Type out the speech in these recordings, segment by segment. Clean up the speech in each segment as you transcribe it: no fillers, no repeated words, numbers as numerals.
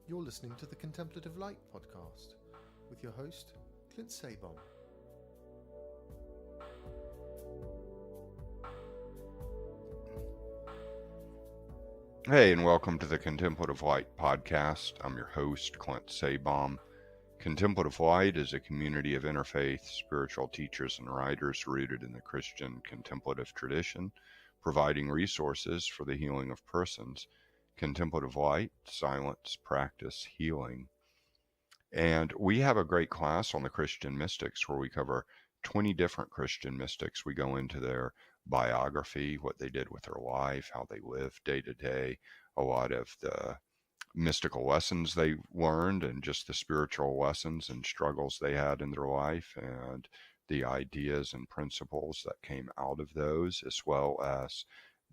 You're listening to the Contemplative Light podcast with your host, Clint Sabom. Hey, and welcome to the Contemplative Light podcast. I'm your host, Clint Sabom. Contemplative Light is a community of interfaith spiritual teachers and writers rooted in the Christian contemplative tradition, providing resources for the healing of persons. Contemplative Light, silence, practice, healing. And we have a great class on the Christian mystics where we cover 20 different Christian mystics. We go into their biography, what they did with their life, how they lived day to day, a lot of the mystical lessons they learned and just the spiritual lessons and struggles they had in their life and the ideas and principles that came out of those, as well as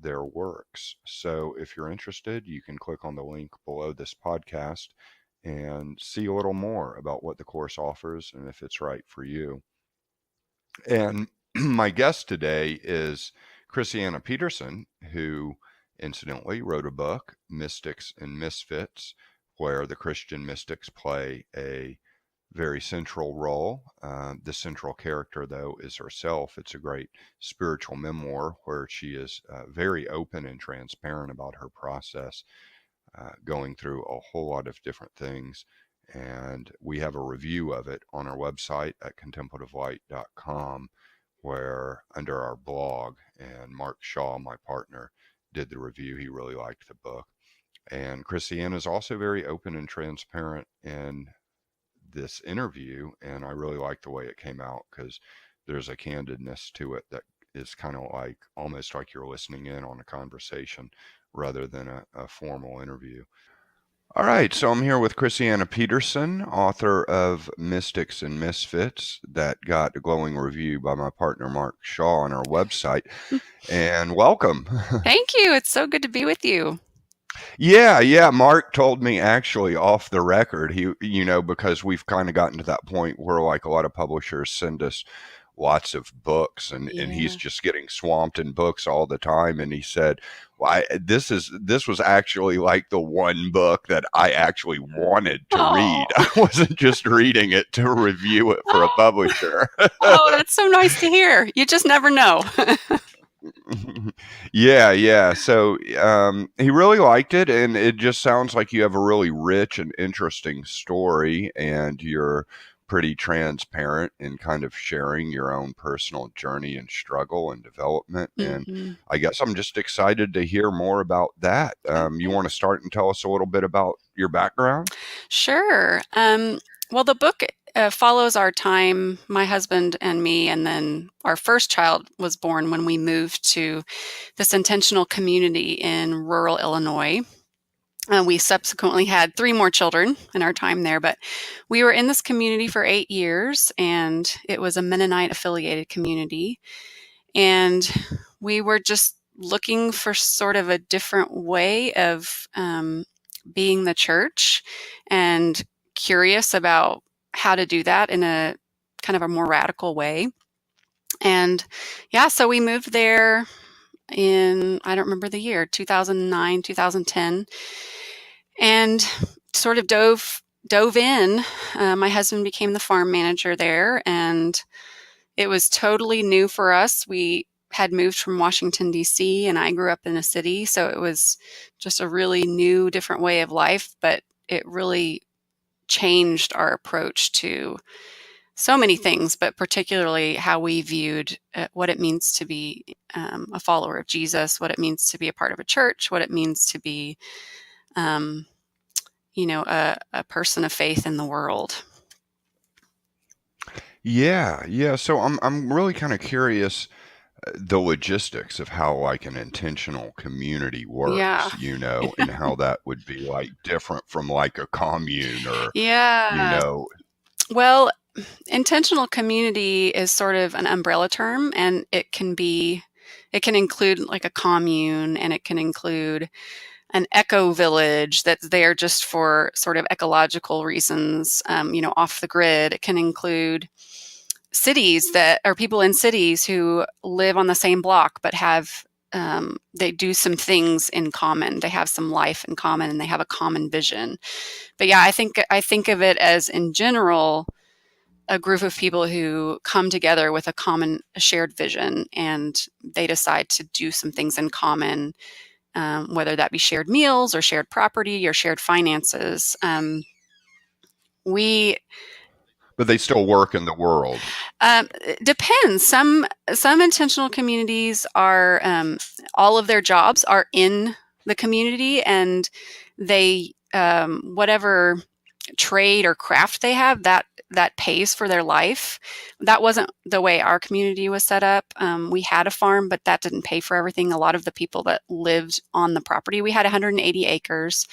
their works. So if you're interested, you can click on the link below this podcast and see a little more about what the course offers and if it's right for you. And my guest today is Christiana Peterson, who incidentally wrote a book, Mystics and Misfits, where the Christian mystics play a very central role. The central character, though, is herself. It's a great spiritual memoir where she is very open and transparent about her process, going through a whole lot of different things. And we have a review of it on our website at contemplativelight.com, where under our blog, and Mark Shaw, my partner, did the review. He really liked the book. And Christiana is also very open and transparent in this interview, and I really like the way it came out because there's a candidness to it that is kind of like almost like you're listening in on a conversation rather than a formal interview. All right, so I'm here with Christiana Peterson, author of Mystics and Misfits, that got a glowing review by my partner Mark Shaw on our website. And welcome. Thank you. It's so good to be with you. Yeah. Mark told me actually off the record, because we've kind of gotten to that point where like a lot of publishers send us lots of books and he's just getting swamped in books all the time. And he said, well, this was actually like the one book that I actually wanted to read. I wasn't just reading it to review it for a publisher. Oh, that's so nice to hear. You just never know. Yeah. So he really liked it, and it just sounds like you have a really rich and interesting story, and you're pretty transparent in kind of sharing your own personal journey and struggle and development. And I guess I'm just excited to hear more about that. You want to start and tell us a little bit about your background? Sure. Well, the book follows our time, my husband and me, and then our first child was born when we moved to this intentional community in rural Illinois. We subsequently had 3 more children in our time there, but we were in this community for 8 years, and it was a Mennonite affiliated community. And we were just looking for sort of a different way of being the church and curious about how to do that in a kind of a more radical way. And so we moved there in, I don't remember the year, 2009, 2010, and sort of dove in. My husband became the farm manager there, and it was totally new for us. We had moved from Washington, D.C., and I grew up in a city, so it was just a really new, different way of life, but it really changed our approach to so many things, but particularly how we viewed what it means to be a follower of Jesus, what it means to be a part of a church, what it means to be a person of faith in the world. Yeah. So I'm really kind of curious the logistics of how like an intentional community works, and how that would be like different from like a commune or, Well, intentional community is sort of an umbrella term, and it can include like a commune, and it can include an eco village that's there just for sort of ecological reasons, off the grid. It can include cities that are people in cities who live on the same block but have they do some things in common. They have some life in common, and they have a common vision. But yeah, I think of it as, in general, a group of people who come together with a shared vision, and they decide to do some things in common, whether that be shared meals or shared property or shared finances. But they still work in the world. It depends. Some intentional communities are, all of their jobs are in the community, and they, whatever trade or craft they have, that pays for their life. That wasn't the way our community was set up. We had a farm, but that didn't pay for everything. A lot of the people that lived on the property, we had 180 acres,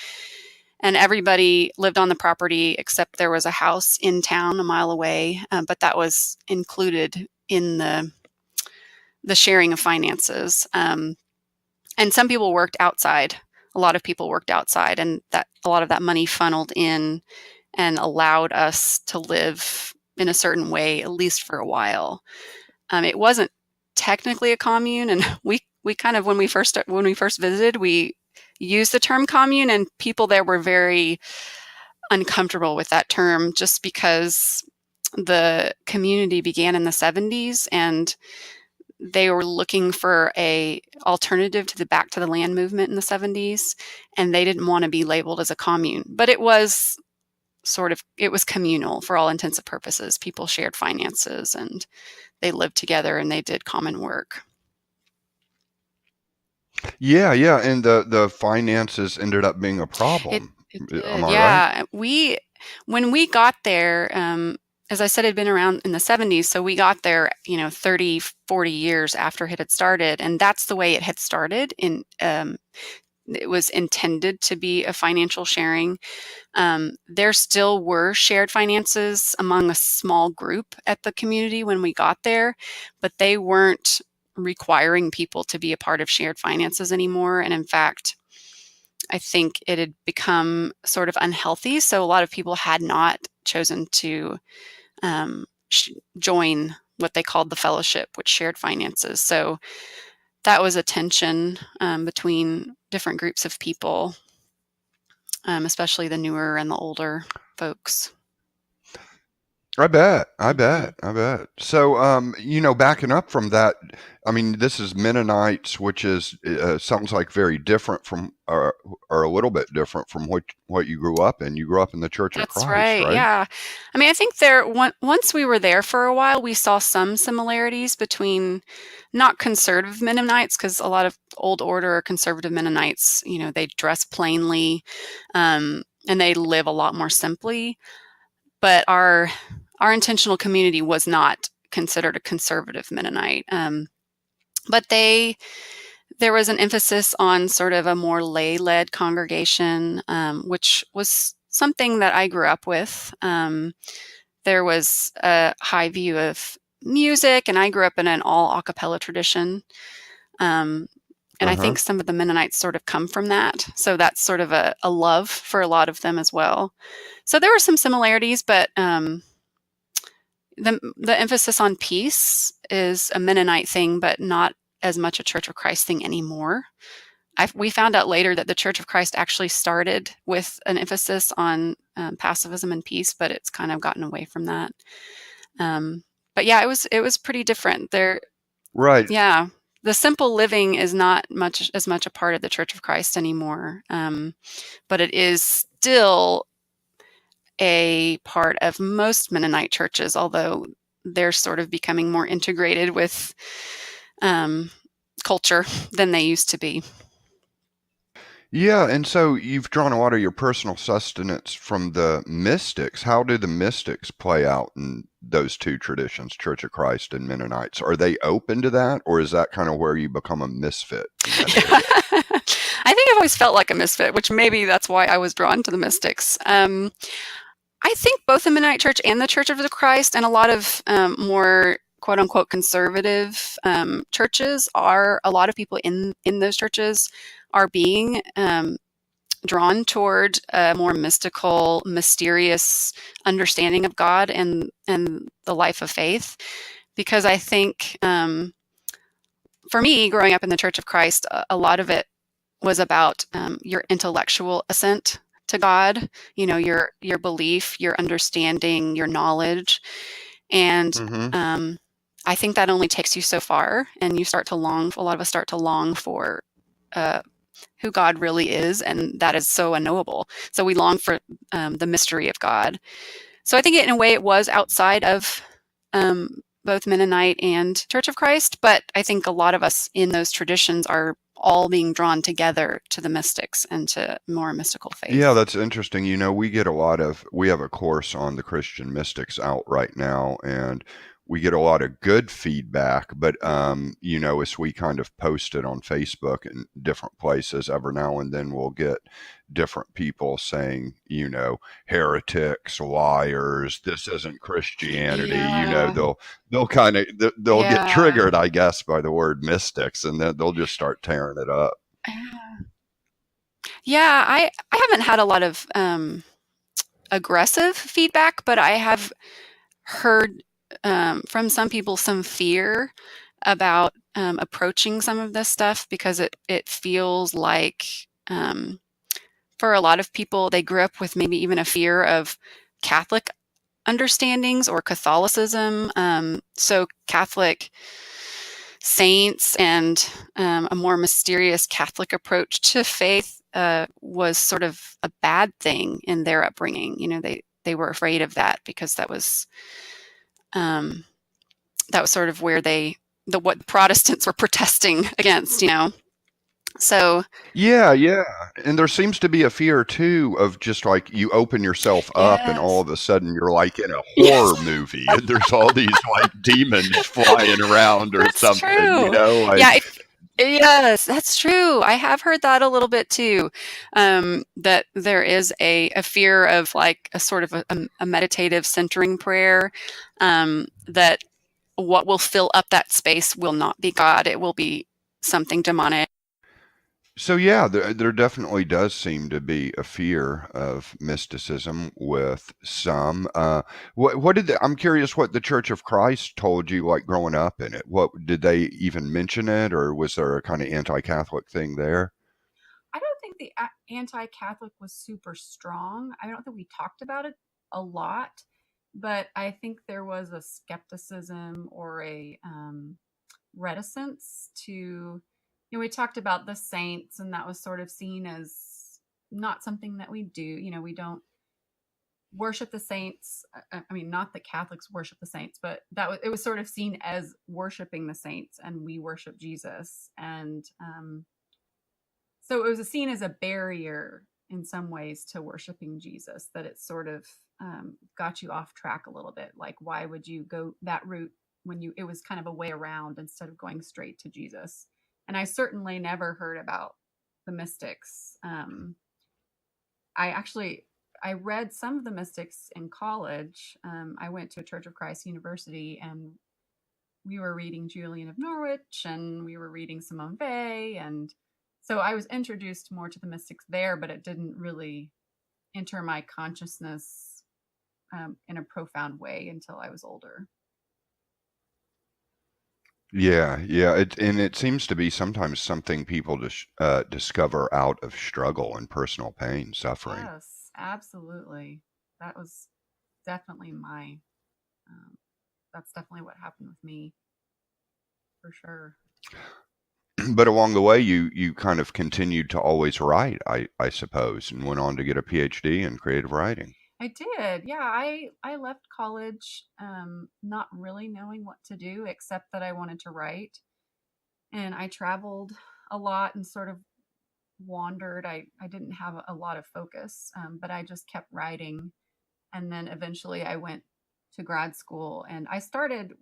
and everybody lived on the property except there was a house in town a mile away, but that was included in the sharing of finances. And some people worked outside. A lot of people worked outside, and that a lot of that money funneled in and allowed us to live in a certain way, at least for a while. It wasn't technically a commune, and we kind of, when we first visited, we used the term commune, and people there were very uncomfortable with that term, just because the community began in the 70s, and they were looking for a alternative to the Back to the Land movement in the 70s, and they didn't want to be labeled as a commune. But it was communal for all intents and purposes. People shared finances, and they lived together, and they did common work. Yeah, and the finances ended up being a problem. It did. Am I right? When we got there, as I said, it had been around in the 70s, so we got there, 30, 40 years after it had started, and that's the way it had started. It was intended to be a financial sharing. There still were shared finances among a small group at the community when we got there, but they weren't requiring people to be a part of shared finances anymore. And in fact, I think it had become sort of unhealthy. So a lot of people had not chosen to join what they called the fellowship, which shared finances. So that was a tension between different groups of people, especially the newer and the older folks. I bet. So, backing up from that, I mean, this is Mennonites, which is sounds like very different from, or a little bit different from what you grew up in. You grew up in the Church of Christ, right? Yeah. I mean, I think once we were there for a while, we saw some similarities between not conservative Mennonites, because a lot of old order or conservative Mennonites, they dress plainly, and they live a lot more simply. But our intentional community was not considered a conservative Mennonite. But there was an emphasis on sort of a more lay-led congregation, which was something that I grew up with. There was a high view of music, and I grew up in an all a cappella tradition. And I think some of the Mennonites sort of come from that. So that's sort of a love for a lot of them as well. So there were some similarities, but the emphasis on peace is a Mennonite thing, but not as much a Church of Christ thing anymore. We found out later that the Church of Christ actually started with an emphasis on pacifism and peace, but it's kind of gotten away from that. But yeah, it was pretty different there. Right. Yeah. The simple living is not as much a part of the Church of Christ anymore, but it is still a part of most Mennonite churches, although they're sort of becoming more integrated with culture than they used to be. Yeah, and so you've drawn a lot of your personal sustenance from the mystics. How do the mystics play out in those two traditions, Church of Christ and Mennonites? Are they open to that, or is that kind of where you become a misfit? I think I've always felt like a misfit, which maybe that's why I was drawn to the mystics. I think both the Mennonite Church and the Church of the Christ, and a lot of more quote unquote conservative churches, a lot of people in those churches are being drawn toward a more mystical, mysterious understanding of God and the life of faith. Because I think for me, growing up in the Church of Christ, a lot of it was about your intellectual assent to God, your belief, your understanding, your knowledge. And Mm-hmm. I think that only takes you so far, and a lot of us start to long for who God really is, and that is so unknowable. So we long for the mystery of God. So I think in a way it was outside of both Mennonite and Church of Christ, but I think a lot of us in those traditions are all being drawn together to the mystics and to more mystical Yeah, faith. that's interesting. We have a course on the Christian mystics out right now, and we get a lot of good feedback. But, as we kind of post it on Facebook and different places, every now and then we'll get different people saying, heretics, liars, this isn't Christianity. Yeah, They'll get yeah, triggered, I guess, by the word mystics, and then they'll just start tearing it up. yeah. I haven't had a lot of aggressive feedback, but I have heard from some people some fear about approaching some of this stuff because it feels like for a lot of people they grew up with maybe even a fear of Catholic understandings or Catholicism. So Catholic saints and a more mysterious Catholic approach to faith was sort of a bad thing in their upbringing. They were afraid of that because um, that was sort of where what Protestants were protesting against. So Yeah, yeah. And there seems to be a fear too of just like you open yourself up and all yes, of a sudden you're like in a yes, horror movie and there's all these like demons flying around or that's something, true. like Yeah, yes, that's true. I have heard that a little bit too. That there is a fear of like a sort of a meditative centering prayer. That what will fill up that space will not be God. It will be something demonic. so yeah, there definitely does seem to be a fear of mysticism with some. I'm curious what the Church of Christ told you like growing up in it. What did they even mention it, or was there a kind of anti-Catholic thing there? I don't think the anti-Catholic was super strong. I don't think we talked about it a lot, but I think there was a skepticism or a reticence to, we talked about the saints, and that was sort of seen as not something that we do. We don't worship the saints. I mean, not that Catholics worship the saints, but it was sort of seen as worshiping the saints, and we worship Jesus, and so it was seen as a barrier in some ways to worshiping Jesus, that it sort of got you off track a little bit. Like, why would you go that route when it was kind of a way around instead of going straight to Jesus? And I certainly never heard about the mystics. I read some of the mystics in college. I went to a Church of Christ University, and we were reading Julian of Norwich, and we were reading Simone Weil, and so I was introduced more to the mystics there, but it didn't really enter my consciousness in a profound way until I was older. Yeah, yeah, it seems to be sometimes something people discover out of struggle and personal pain, suffering. Yes, absolutely. That was definitely um, that's definitely what happened with me, for sure. But along the way, you kind of continued to always write, I suppose, and went on to get a PhD in creative writing. I did. Yeah, I left college not really knowing what to do except that I wanted to write. And I traveled a lot and sort of wandered. I didn't have a lot of focus, but I just kept writing. And then eventually I went to grad school, and I started.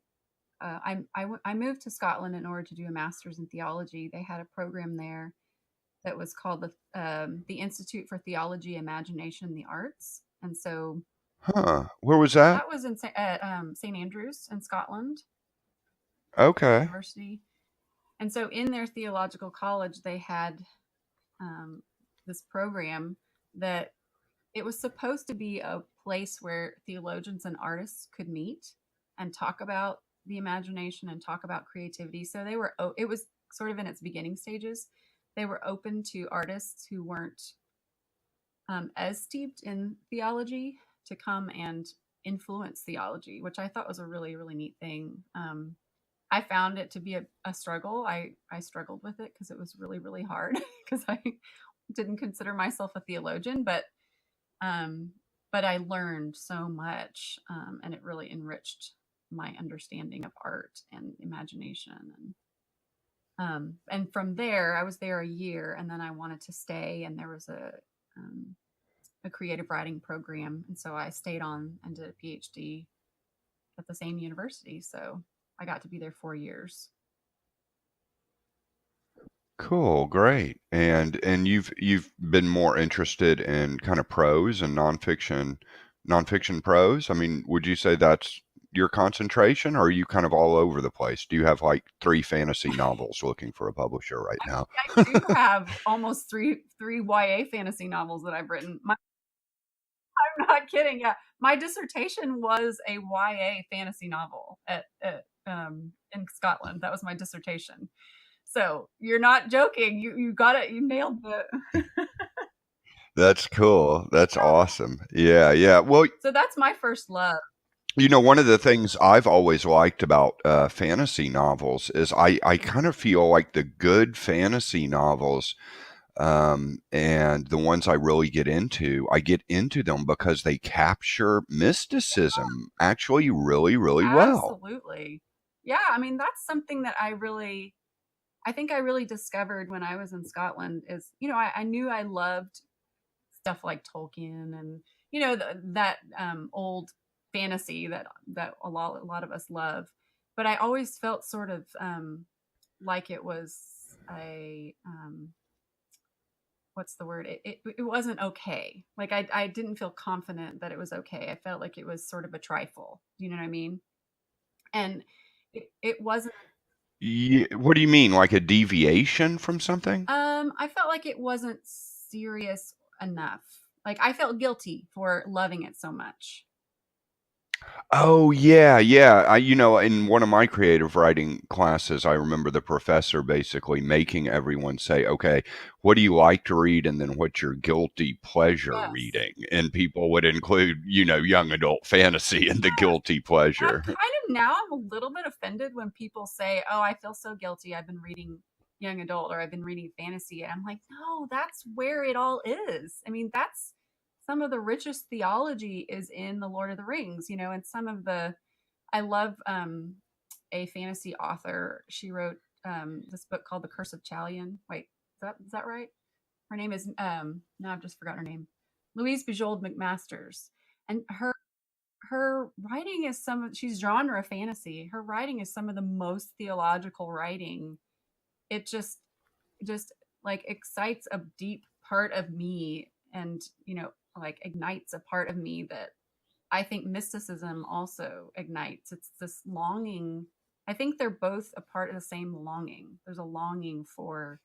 I moved to Scotland in order to do a master's in theology. They had a program there that was called the Institute for Theology, Imagination, and the Arts, and so Huh. Where was that? that was at St Andrews in Scotland Okay. University. And so in their theological college, they had um, this program that it was supposed to be a place where theologians and artists could meet and talk about the imagination and talk about creativity. So it was sort of in its beginning stages, they were open to artists who weren't as steeped in theology to come and influence theology, which I thought was a really, really neat thing. I found it to be a struggle. I struggled with it because it was really, really hard because I didn't consider myself a theologian, but I learned so much, and it really enriched my understanding of art and imagination. And from there, I was there a year, and then I wanted to stay, and there was a creative writing program, and so I stayed on and did a PhD at the same university. So I got to be there 4 years. Cool, great. And you've been more interested in kind of prose and nonfiction prose. I mean, would you say that's your concentration, or are you kind of all over the place? Do you have like 3 fantasy novels looking for a publisher right now? I do have almost three YA fantasy novels that I've written. I'm not kidding. Yeah, my dissertation was a YA fantasy novel in Scotland. That was my dissertation. So you're not joking. You got it. You nailed it. That's cool. That's awesome. Yeah, yeah. Well, So that's my first love. one of the things I've always liked about fantasy novels is I kind of feel like the good fantasy novels, and the ones I really I get into them because they capture mysticism actually really, really well. Absolutely. Yeah, I mean, that's something that I think I really discovered when I was in Scotland is, I knew I loved stuff like Tolkien and, that old fantasy that a lot of us love. But I always felt sort of like it was what's the word? It wasn't okay. Like I didn't feel confident that it was okay. I felt like it was sort of a trifle. You know what I mean? And it wasn't. What do you mean, like a deviation from something? I felt like it wasn't serious enough. Like I felt guilty for loving it so much. Oh yeah, yeah. In one of my creative writing classes, I remember the professor basically making everyone say, "Okay, what do you like to read, and then what's your guilty pleasure Yes. reading?" And people would include, young adult fantasy in the guilty I'm pleasure. kind of now I'm a little bit offended when people say, "Oh, I feel so guilty. I've been reading young adult or I've been reading fantasy." And I'm like, "No, that's where it all is." I mean, that's some of the richest theology is in the Lord of the Rings, and I love a fantasy author. She wrote this book called The Curse of Chalion. Wait, is that right? Her name is no, I've just forgotten her name. Louise Bujold McMasters. And her writing is she's genre fantasy. Her writing is some of the most theological writing. It just like excites a deep part of me, and like ignites a part of me that I think mysticism also ignites. It's this longing. I think they're both a part of the same longing. There's a longing for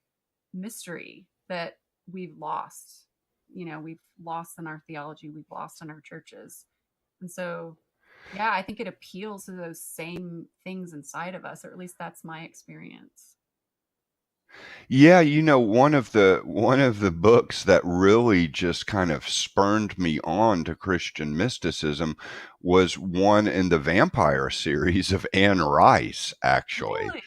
mystery that we've lost. We've lost in our theology, we've lost in our churches. And so, yeah, I think it appeals to those same things inside of us, or at least that's my experience. Yeah, one of the books that really just kind of spurned me on to Christian mysticism was one in the vampire series of Anne Rice, actually. Really?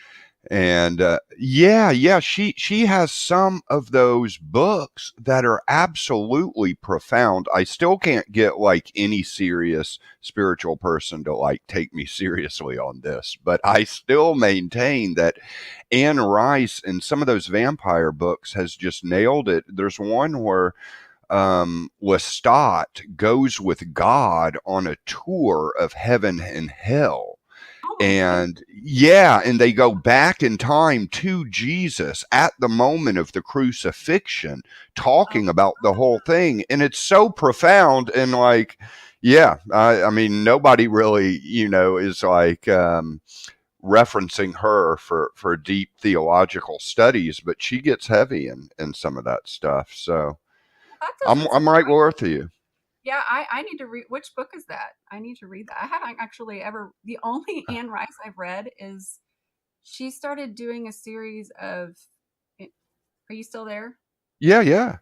And yeah, yeah, she has some of those books that are absolutely profound. I still can't get like any serious spiritual person to like take me seriously on this, but I still maintain that Anne Rice in some of those vampire books has just nailed it. There's one where Lestat goes with God on a tour of heaven and hell. Oh my goodness. And yeah, and they go back in time to Jesus at the moment of the crucifixion, talking about the whole thing. And it's so profound. And like, yeah, I mean, nobody really, is like referencing her for deep theological studies, but she gets heavy in some of that stuff. So That I'm doesn't I'm right surprise with you. Yeah, I need to read. Which book is that? I need to read that. I haven't actually ever. The only Anne Rice I've read is she started doing a series of. Are you still there? Yeah. Okay.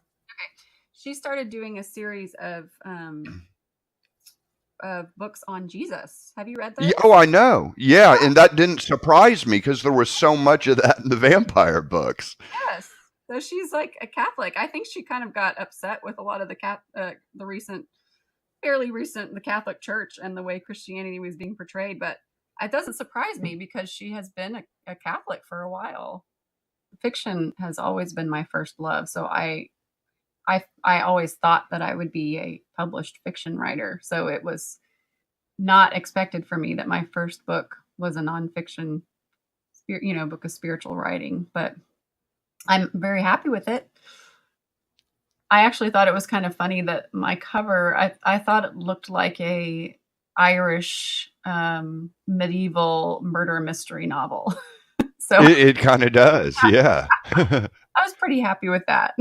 She started doing a series of books on Jesus. Have you read those? Yeah, oh, I know. Yeah, and that didn't surprise me because there was so much of that in the vampire books. Yes. So she's like a Catholic. I think she kind of got upset with a lot of the fairly recent, the Catholic Church and the way Christianity was being portrayed. But it doesn't surprise me because she has been a Catholic for a while. Fiction has always been my first love. So I always thought that I would be a published fiction writer. So it was not expected for me that my first book was a nonfiction, book of spiritual writing. But I'm very happy with it. I actually thought it was kind of funny that my cover, I thought it looked like a Irish medieval murder mystery novel. So it kind of does, yeah. I was pretty happy with that.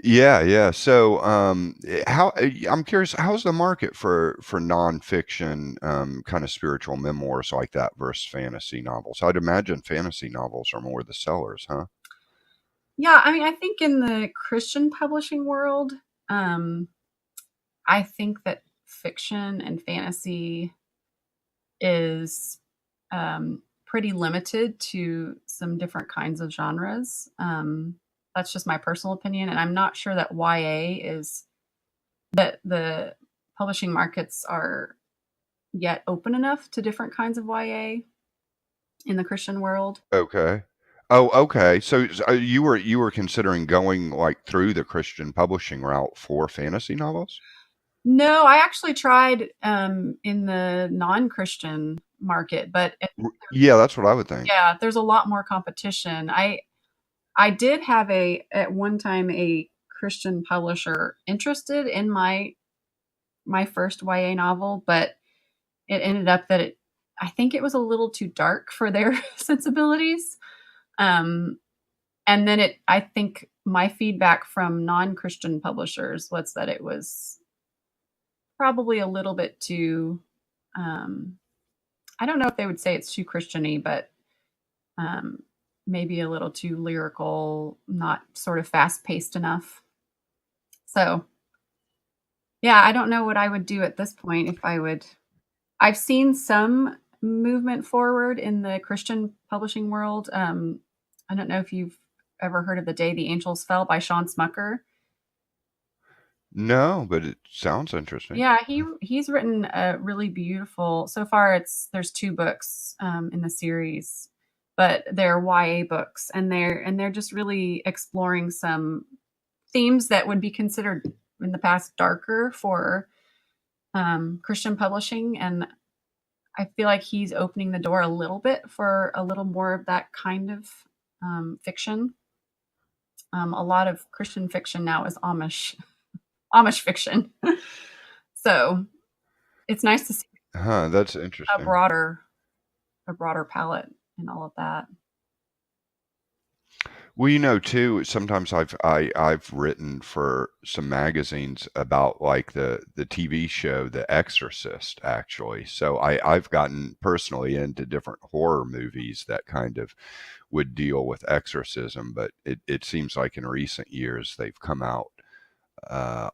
Yeah. So, I'm curious, how's the market for nonfiction, kind of spiritual memoirs like that versus fantasy novels? I'd imagine fantasy novels are more the sellers, huh? Yeah, I mean, I think in the Christian publishing world, I think that fiction and fantasy is pretty limited to some different kinds of genres. That's just my personal opinion, and I'm not sure that YA is that the publishing markets are yet open enough to different kinds of YA in the Christian world. Okay. Oh, okay. So you were considering going like through the Christian publishing route for fantasy novels? No, I actually tried in the non-Christian market, but Yeah, that's what I would think. yeah, there's a lot more competition. I did have at one time a Christian publisher interested in my first YA novel, but it ended up that I think it was a little too dark for their sensibilities. And then I think my feedback from non-Christian publishers was that it was probably a little bit too, I don't know if they would say it's too Christian-y, but maybe a little too lyrical, not sort of fast-paced enough. So, yeah, I don't know what I would do at this point if I would. I've seen some movement forward in the Christian publishing world. I don't know if you've ever heard of The Day the Angels Fell by Sean Smucker. No, but it sounds interesting. Yeah, he's written a really beautiful. So far, there's 2 books in the series, but they're YA books, and they're just really exploring some themes that would be considered in the past darker for Christian publishing, and I feel like he's opening the door a little bit for a little more of that kind of fiction. A lot of Christian fiction now is Amish fiction. So it's nice to see That's interesting. a broader palette and all of that. Well, too, sometimes I've written for some magazines about like the TV show The Exorcist, actually. So I've gotten personally into different horror movies that kind of would deal with exorcism, but it seems like in recent years they've come out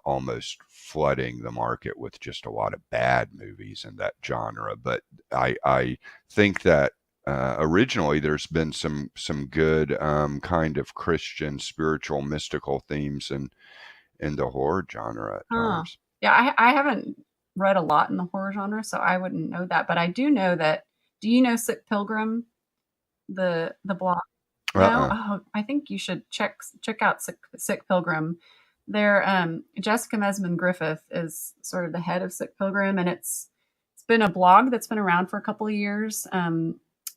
almost flooding the market with just a lot of bad movies in that genre. But I think that originally there's been some good kind of Christian spiritual mystical themes in the horror genre at times. Yeah, I haven't read a lot in the horror genre, so I wouldn't know that. But I do know that. Do you know Sick Pilgrim, the blog? No? Oh, I think you should check out Sick Pilgrim. Jessica Mesman Griffith is sort of the head of Sick Pilgrim, and it's been a blog that's been around for a couple of years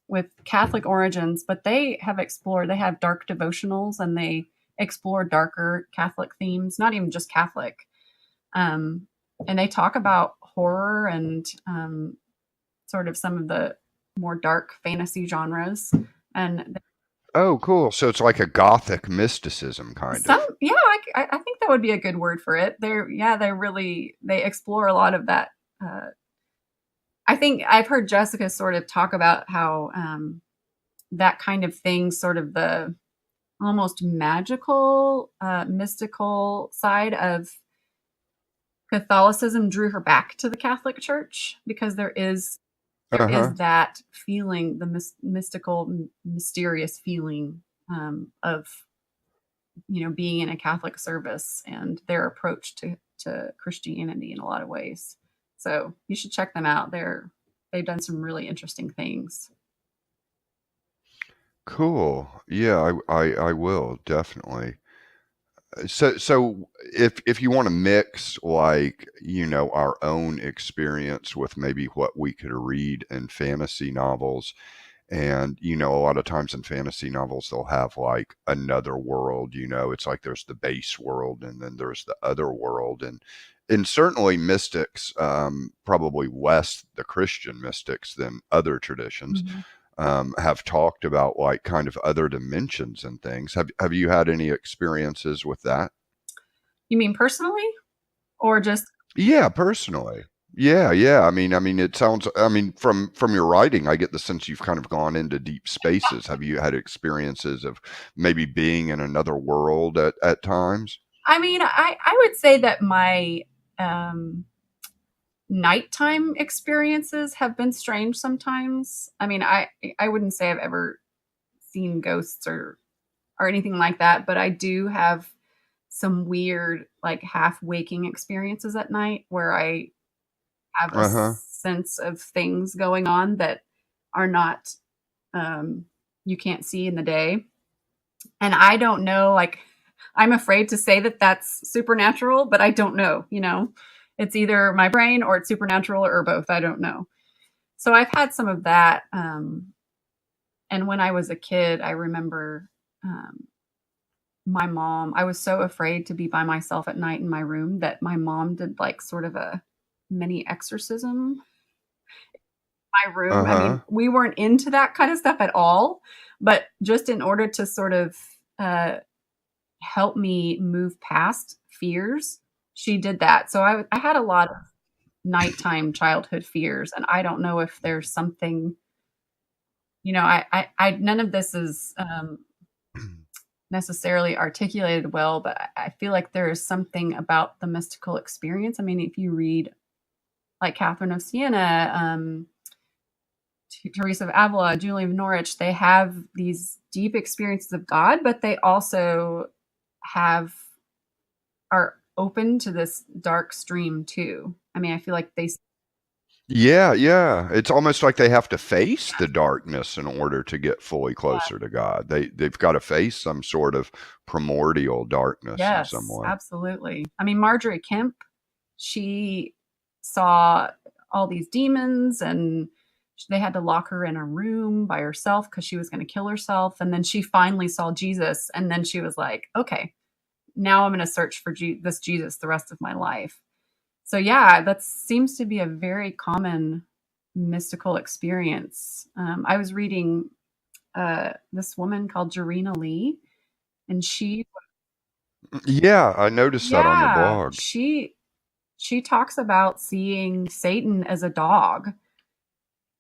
with Catholic origins, but they have dark devotionals, and they explore darker Catholic themes, not even just Catholic. And they talk about horror and sort of some of the more dark fantasy genres. And oh, cool. So it's like a gothic mysticism kind of. Yeah, I think that would be a good word for it. They explore a lot of that I think I've heard Jessica sort of talk about how that kind of thing, sort of the almost magical, mystical side of Catholicism drew her back to the Catholic Church, because there is that feeling, the mystical, mysterious feeling of, being in a Catholic service and their approach to Christianity in a lot of ways. So you should check them out. They've done some really interesting things. Cool. Yeah, I will definitely. So if you want to mix, like, our own experience with maybe what we could read in fantasy novels, and a lot of times in fantasy novels they'll have like another world, it's like there's the base world and then there's the other world, and certainly mystics, probably less the Christian mystics than other traditions, have talked about like kind of other dimensions and things. Have you had any experiences with that? You mean personally, or just? Yeah, personally. Yeah. I mean, it sounds. I mean, from your writing, I get the sense you've kind of gone into deep spaces. Have you had experiences of maybe being in another world at times? I mean, I would say that my nighttime experiences have been strange sometimes. I mean, I wouldn't say I've ever seen ghosts or anything like that, but I do have some weird, like, half waking experiences at night where I have a sense of things going on that are not, you can't see in the day. And I don't know, like, I'm afraid to say that that's supernatural, but I don't know, it's either my brain or it's supernatural or both. I don't know. So I've had some of that. And when I was a kid, I remember my mom, I was so afraid to be by myself at night in my room that my mom did like sort of a mini exorcism in my room. I mean, we weren't into that kind of stuff at all, but just in order to sort of help me move past fears, she did that. So I had a lot of nighttime childhood fears, and I don't know if there's something, I none of this is necessarily articulated well, but I feel like there is something about the mystical experience. I mean, if you read like Catherine of Siena, Teresa of Avila, Julian of Norwich, they have these deep experiences of God, but they also are open to this dark stream too. I mean, I feel like they. Yeah. It's almost like they have to face the darkness in order to get fully closer to God. They've got to face some sort of primordial darkness in some way. Absolutely. I mean, Marjorie Kemp, she saw all these demons, and they had to lock her in a room by herself because she was going to kill herself. And then she finally saw Jesus, and then she was like, okay, now I'm going to search for this Jesus the rest of my life. So yeah, that seems to be a very common mystical experience. I was reading this woman called Jarena Lee, and she. Yeah, I noticed that on your blog. She talks about seeing Satan as a dog,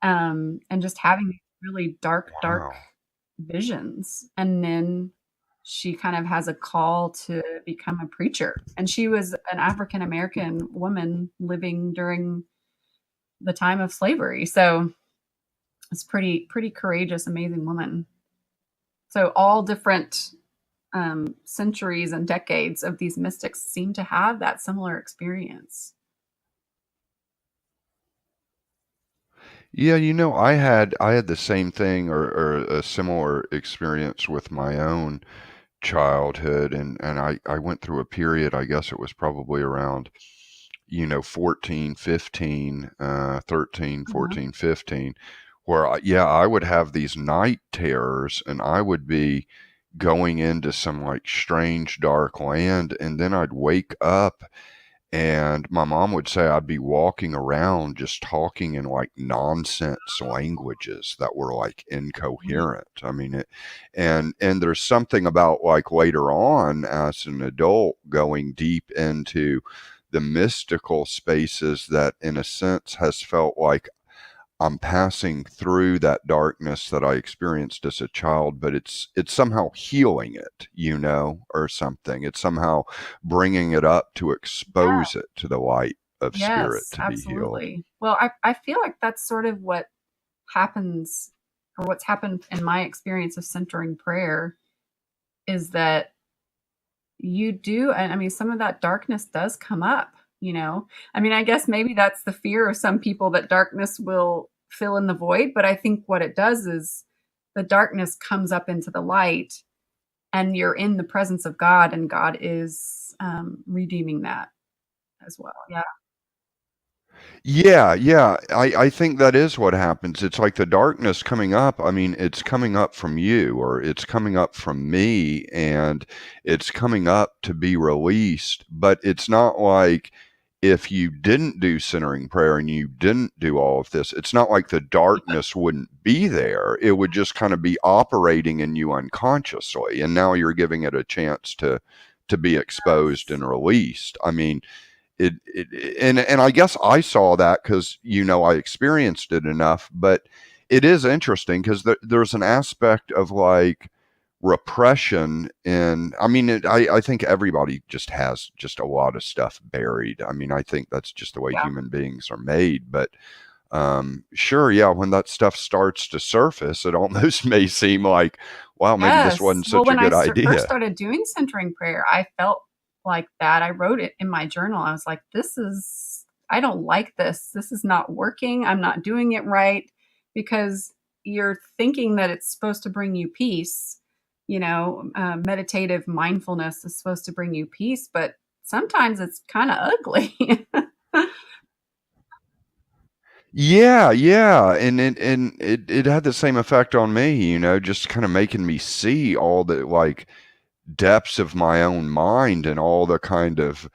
and just having really dark visions. And then she kind of has a call to become a preacher. And she was an African-American woman living during the time of slavery. So it's pretty courageous, amazing woman. So all different centuries and decades of these mystics seem to have that similar experience. Yeah, I had the same thing or a similar experience with my own childhood, and I went through a period, I guess it was probably around 14, 15, 13, 14, 15, where I would have these night terrors, and I would be going into some like strange dark land, and then I'd wake up and my mom would say I'd be walking around just talking in like nonsense languages that were like incoherent. I mean, and there's something about like later on as an adult going deep into the mystical spaces that in a sense has felt like I'm passing through that darkness that I experienced as a child, but it's somehow healing it, or something. It's somehow bringing it up to Yeah. expose it to the light of spirit Yes, to be healed. absolutely. Well, I feel like that's sort of what happens, or what's happened in my experience of centering prayer, is that you do, and I mean, some of that darkness does come up, I mean, I guess maybe that's the fear of some people, that darkness will fill in the void, but I think what it does is the darkness comes up into the light, and you're in the presence of God, and God is redeeming that as well. Yeah. Yeah, yeah. I think that is what happens. It's like the darkness coming up. I mean, it's coming up from you, or it's coming up from me, and it's coming up to be released. But it's not like if you didn't do centering prayer and you didn't do all of this, it's not like the darkness wouldn't be there. It would just kind of be operating in you unconsciously. And now you're giving it a chance to be exposed and released. I mean, and I guess I saw that because I experienced it enough, but it is interesting because there's an aspect of like repression, and I mean I think everybody just has just a lot of stuff buried. I mean, I think that's just the way Yeah. human beings are made, but sure, yeah, when that stuff starts to surface, it almost may seem like, wow, maybe this Yes. wasn't Well, such a when I good first idea. started doing centering prayer, I felt like that. I wrote it in my journal. I was like, I don't like this. This is not working. I'm not doing it right, because you're thinking that it's supposed to bring you peace. Meditative mindfulness is supposed to bring you peace, but sometimes it's kind of ugly. Yeah, yeah, and it had the same effect on me, just kind of making me see all the like depths of my own mind and all the kind of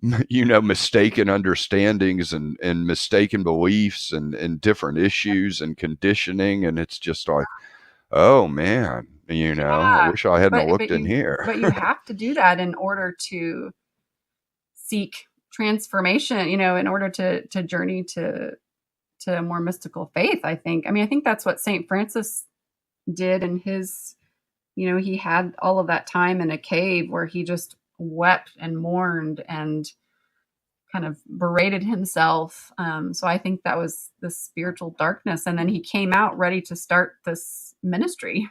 mistaken understandings and mistaken beliefs and different issues and conditioning, and it's just like, oh man, I Yeah. wish I hadn't But looked but in you here. but you have to do that in order to seek transformation, in order to journey to a more mystical faith, I think. I mean, I think that's what St. Francis did in his, he had all of that time in a cave where he just wept and mourned and kind of berated himself. So I think that was the spiritual darkness. And then he came out ready to start this ministry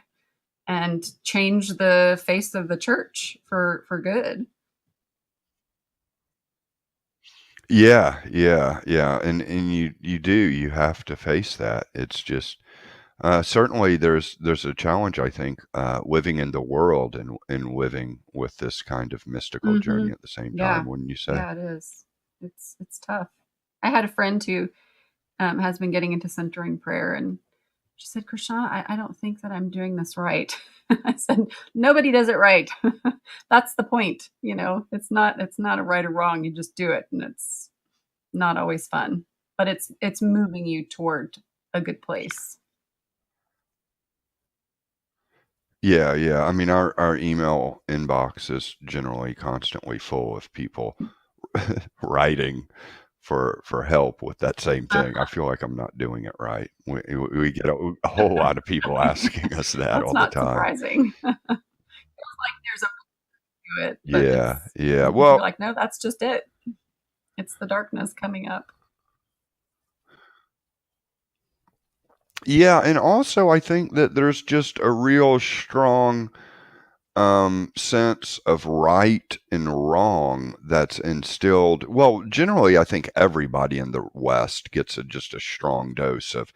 and change the face of the church for good. Yeah, yeah, yeah, and you have to face that. It's just certainly there's a challenge, I think, living in the world and living with this kind of mystical Hmm. journey at the same Yeah. time, wouldn't you say? Yeah, it is. It's tough. I had a friend who has been getting into centering prayer, and she said, Christiana, I don't think that I'm doing this right. I said, nobody does it right. That's the point. It's not a right or wrong. You just do it, and it's not always fun, but it's moving you toward a good place. Yeah, yeah. I mean, our email inbox is generally constantly full of people writing for help with that same thing. I feel like I'm not doing it right. We get a whole lot of people asking us that That's all the not time. surprising. Feels like there's a to it, but Yeah, yeah. you're Well, like, no, that's just it. It's the darkness coming up. yeah, and also I think that there's just a real strong sense of right and wrong that's instilled. Well, generally, I think everybody in the West gets just a strong dose of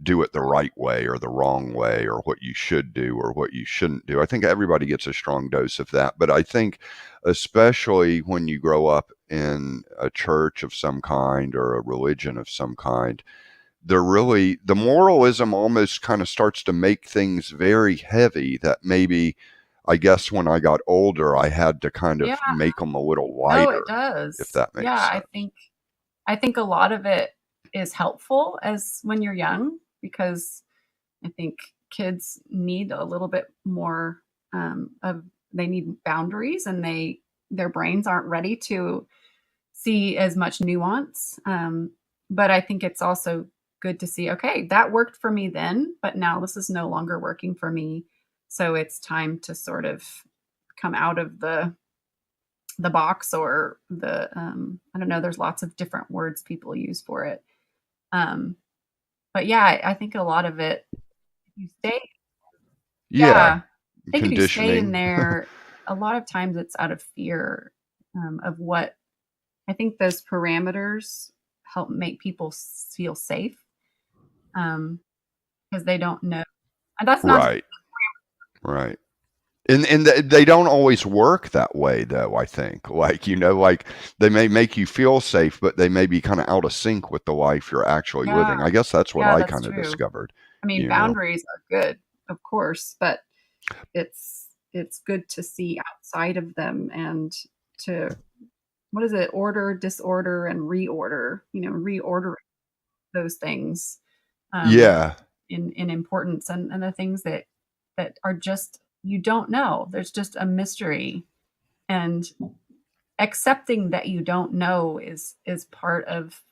do it the right way or the wrong way, or what you should do or what you shouldn't do. I think everybody gets a strong dose of that. But I think, especially when you grow up in a church of some kind or a religion of some kind, the moralism almost kind of starts to make things very heavy, that maybe I guess when I got older I had to kind Yeah. of make them a little No, it lighter, if does. that Yeah, makes sense. I think a lot of it is helpful as when you're young, because I think kids need a little bit more of they need boundaries, and their brains aren't ready to see as much nuance. But I think it's also good to see, okay, that worked for me then, but now this is no longer working for me. So it's time to sort of come out of the box, or the I don't know, there's lots of different words people use for it. But yeah, I think a lot of it, you stay, Yeah, yeah, I think if you stay in conditioning. there, a lot of times it's out of fear of what, I think those parameters help make people feel safe, because they don't know. And that's not, Right, right. And they don't always work that way, though, I think. Like, like they may make you feel safe, but they may be kind of out of sync with the life you're actually yeah, living. I guess that's what yeah, I that's kind of true. discovered, I mean, you know. boundaries are good, of course, but it's good to see outside of them, and to, what is it, order, disorder, and reorder, reordering those things Yeah, in importance, and the things that are just, you don't know, there's just a mystery, and accepting that you don't know is part of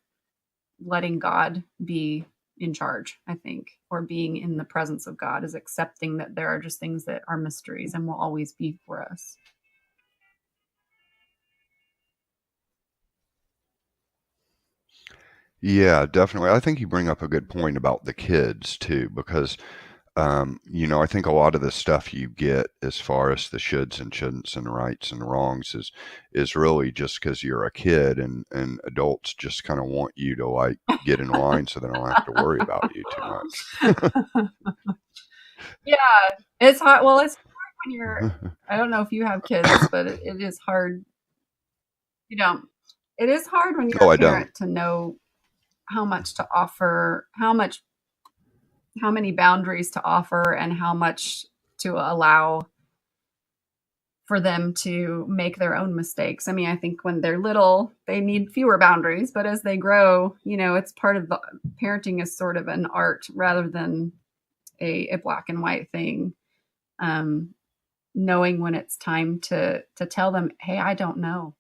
letting God be in charge, I think, or being in the presence of God, is accepting that there are just things that are mysteries and will always be for us. yeah, definitely. I think you bring up a good point about the kids too, because I think a lot of the stuff you get as far as the shoulds and shouldn'ts and rights and wrongs is really just because you're a kid, and adults just kind of want you to like get in line so they don't have to worry about you too much. Yeah, it's hard. Well, it's hard when you're, I don't know if you have kids, but it is hard. You don't. It is hard when you're Oh, I a don't. parent to know how much to offer, how many boundaries to offer, and how much to allow for them to make their own mistakes. I mean, I think when they're little, they need fewer boundaries, but as they grow, it's part of the parenting, is sort of an art rather than a black and white thing. Knowing when it's time to tell them, hey, I don't know,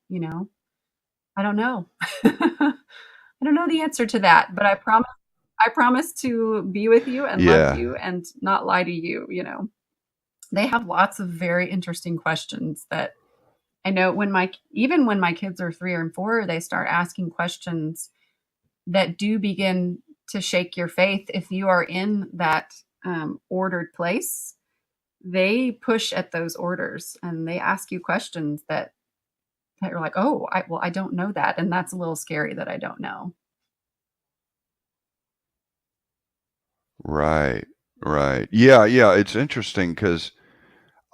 I don't know. I don't know the answer to that, but I promise to be with you and love Yeah. you and not lie to you. They have lots of very interesting questions that I know, even when my kids are 3 and 4, they start asking questions that do begin to shake your faith. If you are in that ordered place, they push at those orders and they ask you questions that are like, oh, I don't know that, and that's a little scary that I don't know. Right. Right. Yeah. Yeah. It's interesting because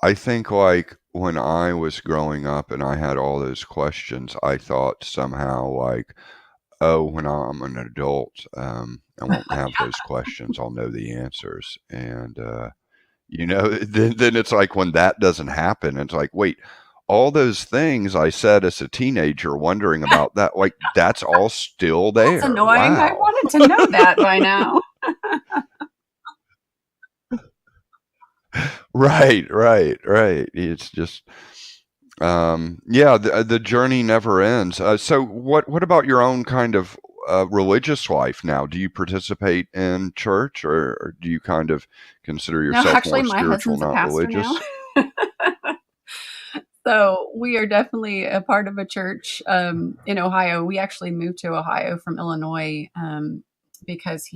I think like when I was growing up and I had all those questions, I thought somehow like, oh, when I'm an adult, I won't have those questions. I'll know the answers. And, then it's like when that doesn't happen, it's like, wait, all those things I said as a teenager wondering about that, like that's all still That's there. annoying. I Wow. wanted to know that by now. Right, right, right. It's just, yeah, the journey never ends. So what about your own kind of religious life now? Do you participate in church, or do you kind of consider No, yourself actually, more my spiritual, husband's a not pastor now. religious? So we are definitely a part of a church in Ohio. We actually moved to Ohio from Illinois because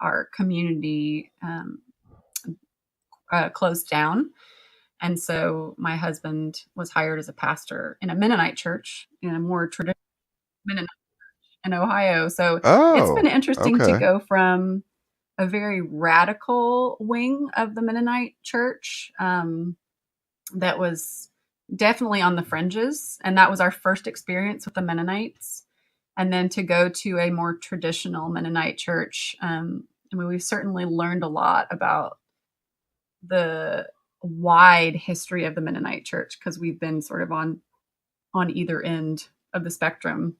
our community closed down. And so my husband was hired as a pastor in a Mennonite church, in a more traditional Mennonite in Ohio. So it's been Oh, interesting to okay. go from a very radical wing of the Mennonite church that was definitely on the fringes. And that was our first experience with the Mennonites. And then to go to a more traditional Mennonite church. I mean, we've certainly learned a lot about the wide history of the Mennonite church, because we've been sort of on either end of the spectrum.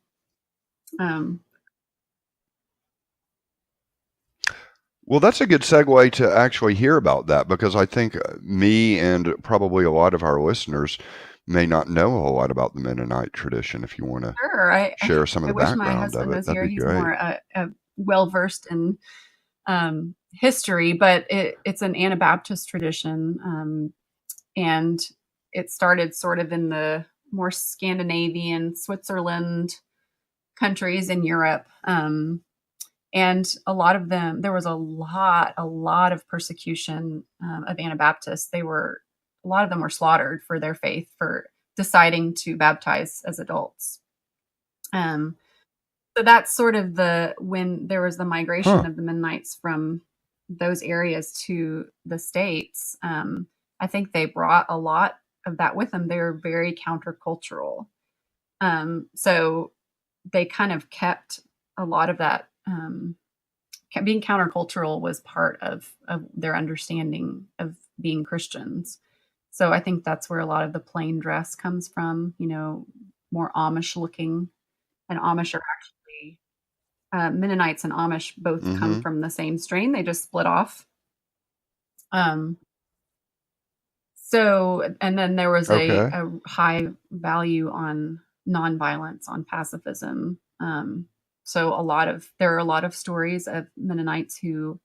Um, Well, that's a good segue to actually hear about that because I think me and probably a lot of our listeners may not know a whole lot about the Mennonite tradition. If you want to sure, share some of I the wish my background of husband it, was that'd here. be He's great. more a well versed in history, but it's an Anabaptist tradition, and it started sort of in the more Scandinavian, Switzerland countries in Europe. And a lot of them, there was a lot of persecution of Anabaptists. A lot of them were slaughtered for their faith, for deciding to baptize as adults. So that's sort of when there was the migration of the Mennonites from those areas to the States. I think they brought a lot of that with them. They were very countercultural. So they kind of kept a lot of that. Being countercultural was part of their understanding of being Christians. So I think that's where a lot of the plain dress comes from, more Amish looking. And Amish are actually, Mennonites and Amish both come from the same strain. They just split off. So, and then there was a high value on nonviolence, on pacifism. So there are a lot of stories of Mennonites who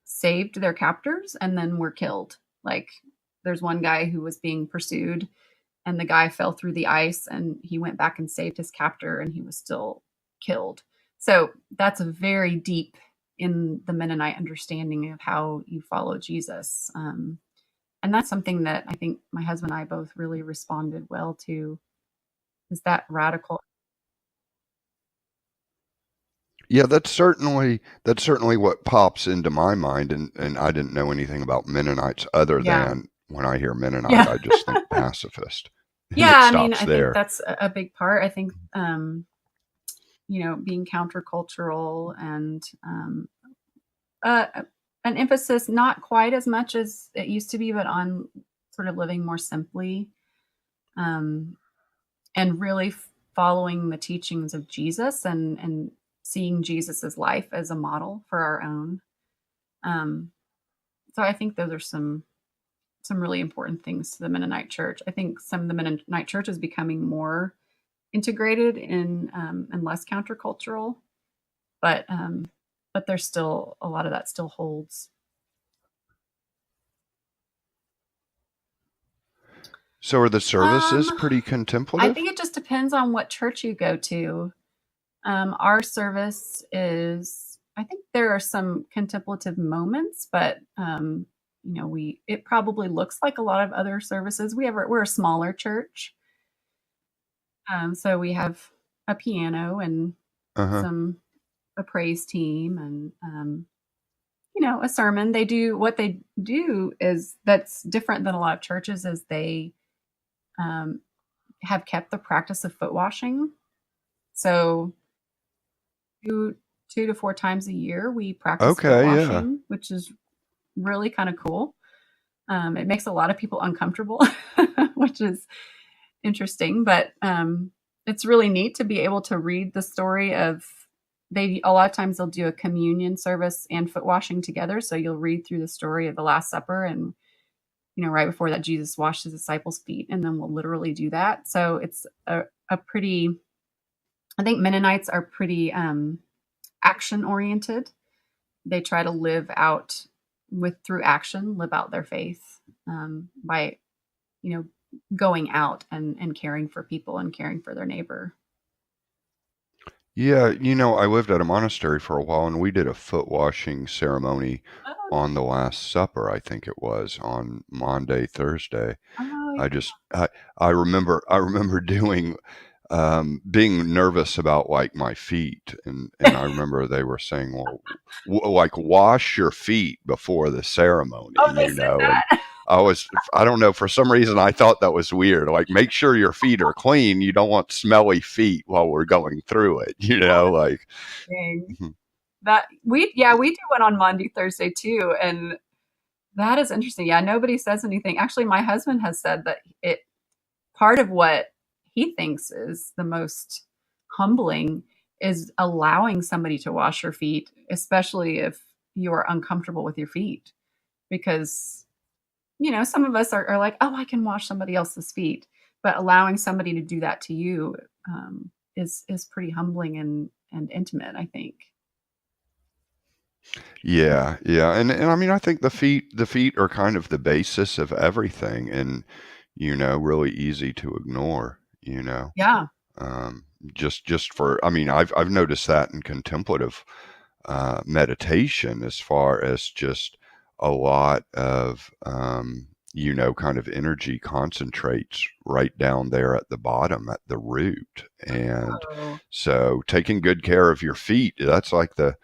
saved their captors and then were killed. Like there's one guy who was being pursued and the guy fell through the ice and he went back and saved his captor and he was still killed. So that's very deep in the Mennonite understanding of how you follow Jesus. And that's something that I think my husband and I both really responded well to, is that radical. Yeah, that's certainly what pops into my mind, and I didn't know anything about Mennonites other than when I hear Mennonite, I just think pacifist. I mean, I think that's a big part. I think, being countercultural and an emphasis, not quite as much as it used to be, but on sort of living more simply, and really following the teachings of Jesus and seeing Jesus's life as a model for our own. So I think those are some really important things to the Mennonite church. I think some of the Mennonite church is becoming more integrated and less countercultural, but there's still a lot of that still holds. So are the services pretty contemplative? I think it just depends on what church you go to. Our service is, I think there are some contemplative moments, but it probably looks like a lot of other services. We're a smaller church. So we have a piano and a praise team and a sermon. What they do is that's different than a lot of churches, is they have kept the practice of foot washing. So 2 to 4 times a year we practice foot washing, which is really kind of cool. It makes a lot of people uncomfortable, which is interesting, but it's really neat to be able to read the story of, a lot of times they'll do a communion service and foot washing together. So you'll read through the story of the Last Supper, and right before that, Jesus washed his disciples' feet, and then we'll literally do that. So it's a pretty, I think Mennonites are pretty action oriented. They try to live out through action, live out their faith by, going out and caring for people and caring for their neighbor. Yeah, I lived at a monastery for a while, and we did a foot washing ceremony on the Last Supper. I think it was on Maundy, Thursday. I remember doing being nervous about like my feet, and I remember they were saying, well, like wash your feet before the ceremony. They said that. And I don't know, for some reason I thought that was weird. Like, make sure your feet are clean. You don't want smelly feet while we're going through it, like. That we do one on Maundy, Thursday too. And that is interesting. Yeah. Nobody says anything. Actually, my husband has said that part of what he thinks is the most humbling is allowing somebody to wash your feet, especially if you're uncomfortable with your feet, because some of us are like, oh, I can wash somebody else's feet, but allowing somebody to do that to you is pretty humbling and intimate, I think. Yeah, yeah, and I mean, I think the feet are kind of the basis of everything, and really easy to ignore. Yeah. Um, just for, I mean, I've noticed that in contemplative meditation, as far as just a lot of kind of energy concentrates right down there at the bottom, at the root. And Oh, so taking good care of your feet, that's like the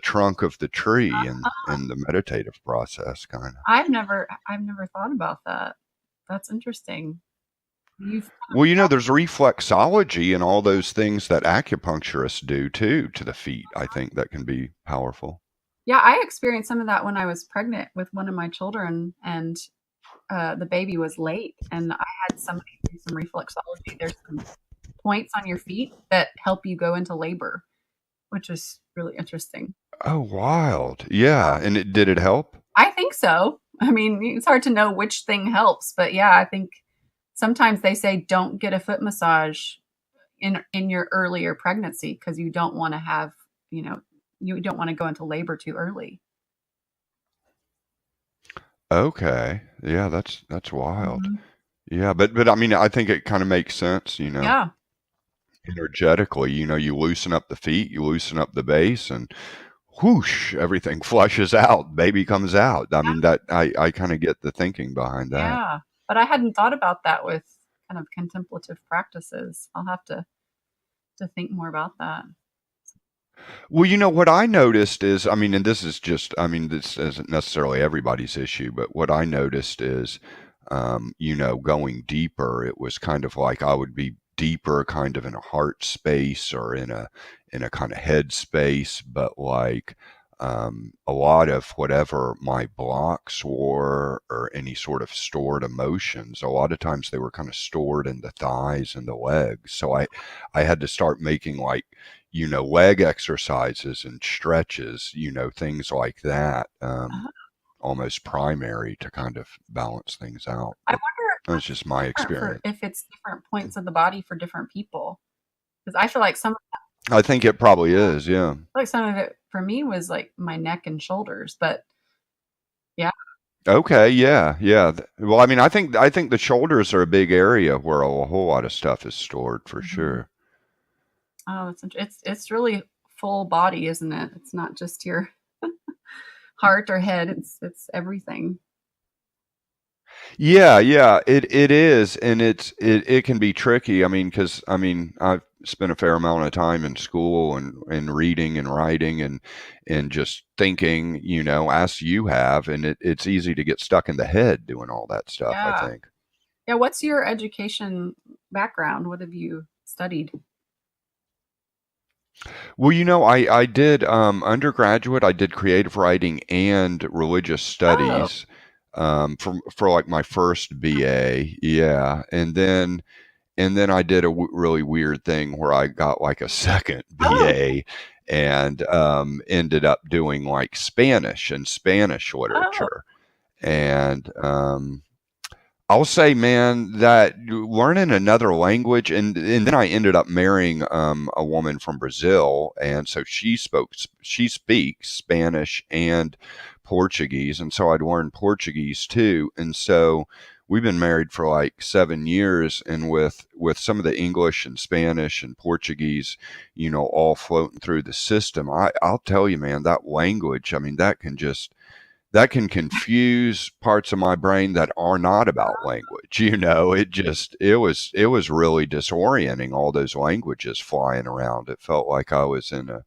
trunk of the tree, and in the meditative process, kind of. I've never thought about that. That's interesting. You've Well, there's reflexology and all those things that acupuncturists do too to the feet. I think that can be powerful. Yeah, I experienced some of that when I was pregnant with one of my children, and the baby was late, and I had somebody do some reflexology. There's some points on your feet that help you go into labor, which is really interesting. Oh, wild. Yeah. And did it help? I think so. I mean, it's hard to know which thing helps, but yeah, I think sometimes they say don't get a foot massage in your earlier pregnancy because you don't want to have, you know, you don't want to go into labor too early. Okay. Yeah, that's wild. Mhm. Yeah, but I mean, I think it kind of makes sense, Yeah. energetically. You loosen up the feet, you loosen up the base, and whoosh, everything flushes out. Baby comes out. I mean, that I kind of get the thinking behind that. Yeah, but I hadn't thought about that with kind of contemplative practices. I'll have to think more about that. Well, what I noticed is, I mean, and this is just, I mean, this isn't necessarily everybody's issue, but what I noticed is, going deeper, it was kind of like I would be deeper kind of in a heart space, or in a kind of head space, but like, a lot of whatever my blocks were, or any sort of stored emotions, a lot of times they were kind of stored in the thighs and the legs. So I had to start making, like, leg exercises and stretches, things like that, Uh-huh. almost primary, to kind of balance things out. I But wonder that's just my different for experience. if it's different points of the body for different people. Because I feel like I think it probably is, yeah. some of it for me was like my neck and shoulders, but yeah. Okay, yeah, yeah. Well, I mean, I think the shoulders are a big area where a whole lot of stuff is stored, for Mhm. sure. Oh, it's really full body, isn't it? It's not just your heart or head. It's everything. Yeah, yeah, it is, and it can be tricky. I mean, because I mean, I've spent a fair amount of time in school, and reading and writing, and just thinking, as you have, and it's easy to get stuck in the head doing all that stuff, I Yeah. think. Yeah, what's your education background? What have you studied? Well, I did undergraduate. I did creative writing and religious Oh, studies, for like my first BA. Yeah, and then I did a really weird thing where I got like a second oh, BA, and ended up doing like Spanish and Spanish oh, literature. And I'll say, man, that learning another language, and then I ended up marrying a woman from Brazil, and so she speaks Spanish and Portuguese, and so I'd learned Portuguese too, and so we've been married for like 7 years, and with some of the English and Spanish and Portuguese, all floating through the system, I'll tell you, man, that language, I mean, that can confuse parts of my brain that are not about language. It was really disorienting, all those languages flying around. It felt like I was in a,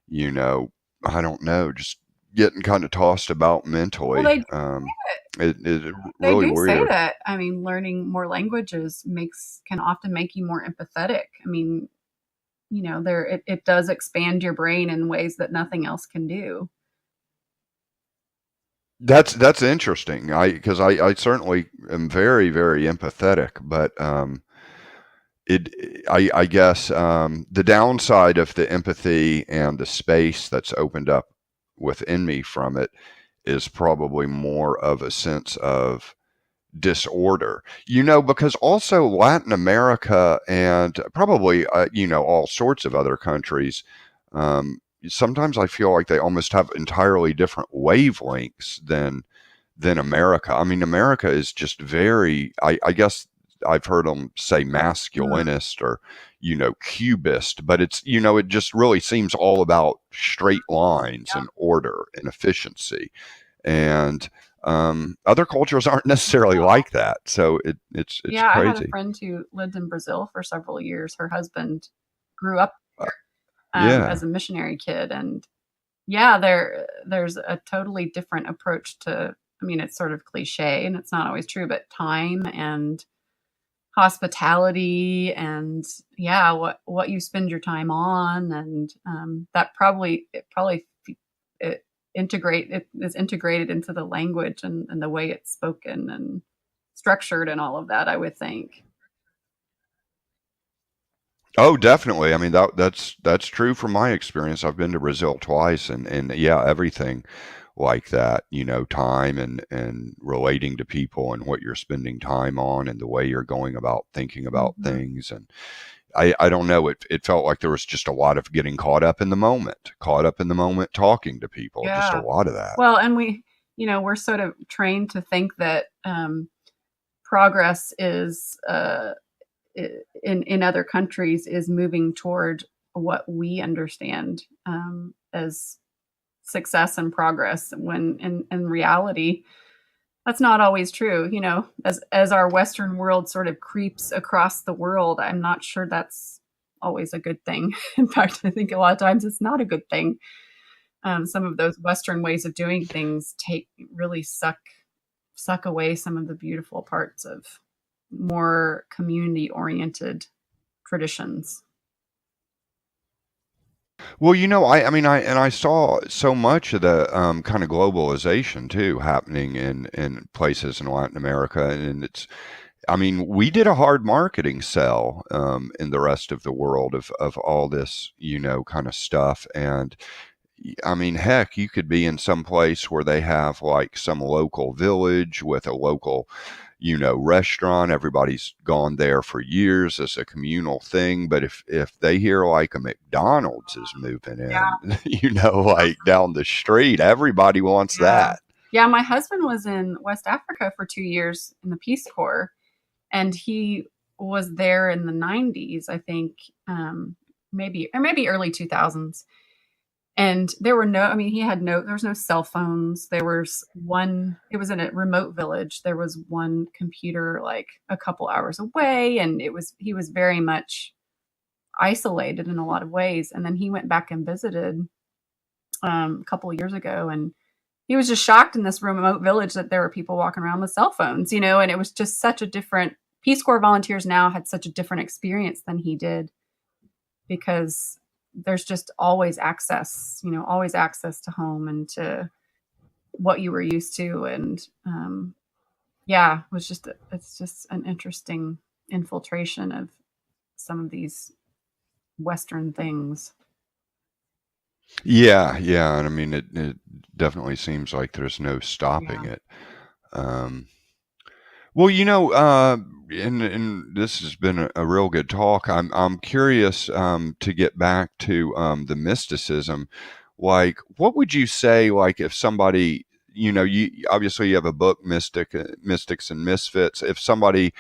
you know I don't know, just getting kind of tossed about well, mentally. It they really do say weird. that. I mean, learning more languages can often make you more empathetic. I mean, it does expand your brain in ways that nothing else can do. That's interesting. I certainly am very, very empathetic, but I guess, the downside of the empathy and the space that's opened up within me from it is probably more of a sense of disorder, because also Latin America, and probably, all sorts of other countries, sometimes I feel like they almost have entirely different wavelengths than America. I mean, America is just very, I guess I've heard them say masculinist or, cubist, but it's, it just really seems all about straight lines and order and efficiency. And other cultures aren't necessarily like that. So it's Yeah, I had a crazy. friend who lived in Brazil for several years. Her husband grew up Uh, as yeah. a missionary kid, and yeah, there's a totally different approach to. I mean, it's sort of cliche, and it's not always true, but time and hospitality, and yeah, what you spend your time on, and that it it is integrated into the language and the way it's spoken and structured and all of that, I would think. Oh, definitely. I mean, that's true from my experience. I've been to Brazil twice, and yeah, everything like that, time and relating to people and what you're spending time on and the way you're going about thinking about Mhm. things. And I don't know, it felt like there was just a lot of getting caught up in the moment, talking to people, just a Yeah. lot of that. Well, and we're sort of trained to think that progress is in other countries is moving toward what we understand as success and progress, when in reality that's not always true. As our Western world sort of creeps across the world, I'm not sure that's always a good thing. In fact, I think a lot of times it's not a good thing. Some of those Western ways of doing things really suck away some of the beautiful parts of more community oriented traditions. Well, I saw so much of the kind of globalization too happening in places in Latin America, and I mean, we did a hard marketing sell in the rest of the world of all this, kind of stuff. And I mean, heck, you could be in some place where they have like some local village with a local, restaurant. Everybody's gone there for years as a communal thing. But if they hear like a McDonald's is moving Yeah, in, like down the street, everybody wants yeah. that. Yeah, my husband was in West Africa for 2 years in the Peace Corps, and he was there in the 90s, I think, maybe early 2000s. And there was no cell phones. It was in a remote village. There was one computer like a couple hours away, and he was very much isolated in a lot of ways. And then he went back and visited a couple of years ago, and he was just shocked in this remote village that there were people walking around with cell phones, and it was just such a different. Peace Corps volunteers now had such a different experience than he did, because there's just always access to home and to what you were used to. And yeah, it's just an interesting infiltration of some of these Western things. Yeah, yeah, and I mean, it definitely seems like there's no stopping Yeah. it. Um, well, and this has been a real good talk. I'm curious to get back to the mysticism. Like, what would you say? Like, if somebody, you obviously you have a book, Mystics and Misfits. If somebody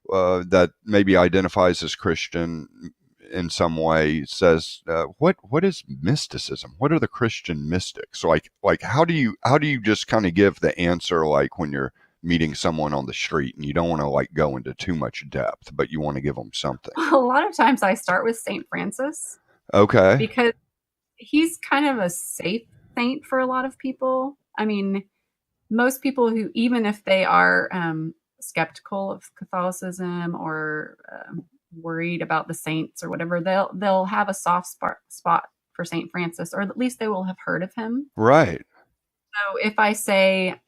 that maybe identifies as Christian in some way says, what is mysticism? What are the Christian mystics? Like how do you just kind of give the answer, like when you're meeting someone on the street and you don't want to like go into too much depth, but you want to give them something? A lot of times I start with Saint Francis, Okay. because he's kind of a safe saint for a lot of people. I mean, most people who, even if they are skeptical of Catholicism or worried about the saints or whatever, they'll have a soft spot for Saint Francis, or at least they will have heard of him. Right. So if I say,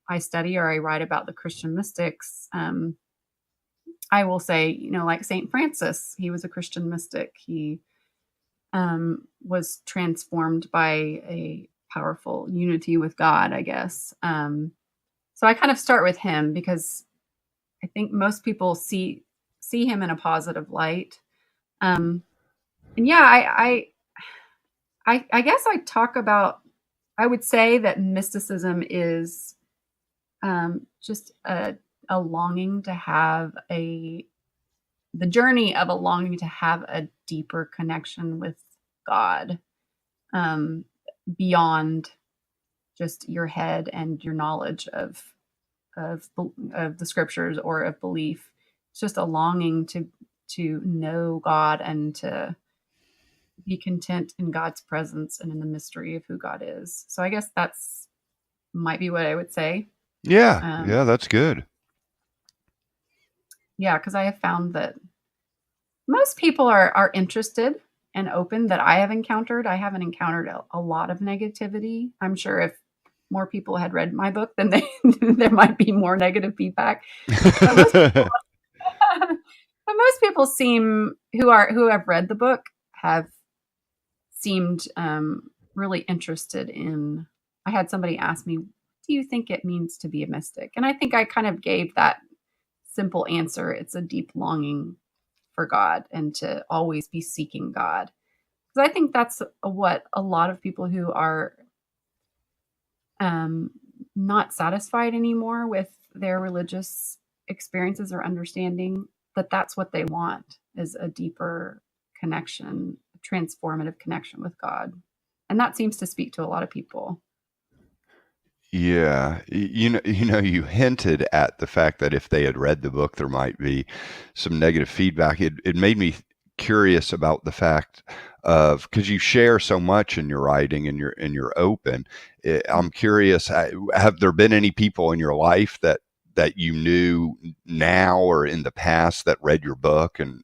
I study or I write about the Christian mystics, I will say, like Saint Francis, he was a Christian mystic. He was transformed by a powerful unity with God, I guess. So I kind of start with him because I think most people see him in a positive light. And yeah, I guess I would say that mysticism is just a longing to have the journey of a longing to have a deeper connection with God, beyond just your head and your knowledge of the scriptures or of belief. It's just a longing to know God and to be content in God's presence and in the mystery of who God is. So I guess that's might be what I would say. Yeah, yeah, that's good. Yeah, because I have found that most people are interested and open that I have encountered. I haven't encountered a lot of negativity. I'm sure if more people had read my book, then there might be more negative feedback. But most people seem who have read the book have seemed really interested in. I had somebody ask me, "What do you think it means to be a mystic?" And I think I kind of gave that simple answer. It's a deep longing for God and to always be seeking God. Because I think that's what a lot of people who are not satisfied anymore with their religious experiences or understanding, that's what they want, is a deeper connection, a transformative connection with God. And that seems to speak to a lot of people. Yeah, you hinted at the fact that if they had read the book, there might be some negative feedback. It made me curious about the fact of, because you share so much in your writing and you're open. I'm curious, have there been any people in your life that you knew now or in the past that read your book and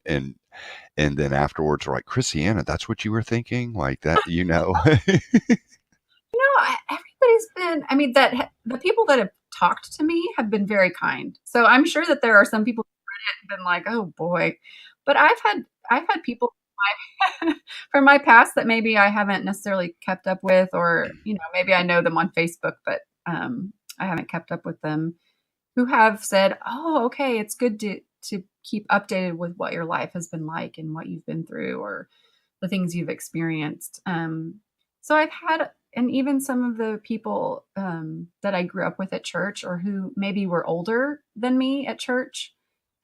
then afterwards were like, Christiana, that's what you were thinking, like that, Everybody's been, I mean, the people that have talked to me have been very kind. So I'm sure that there are some people who read it and been like, oh boy. But I've had people from my past that maybe I haven't necessarily kept up with, or, maybe I know them on Facebook, but I haven't kept up with them, who have said, oh, okay, it's good to keep updated with what your life has been like and what you've been through or the things you've experienced. So I've had, and even some of the people that I grew up with at church or who maybe were older than me at church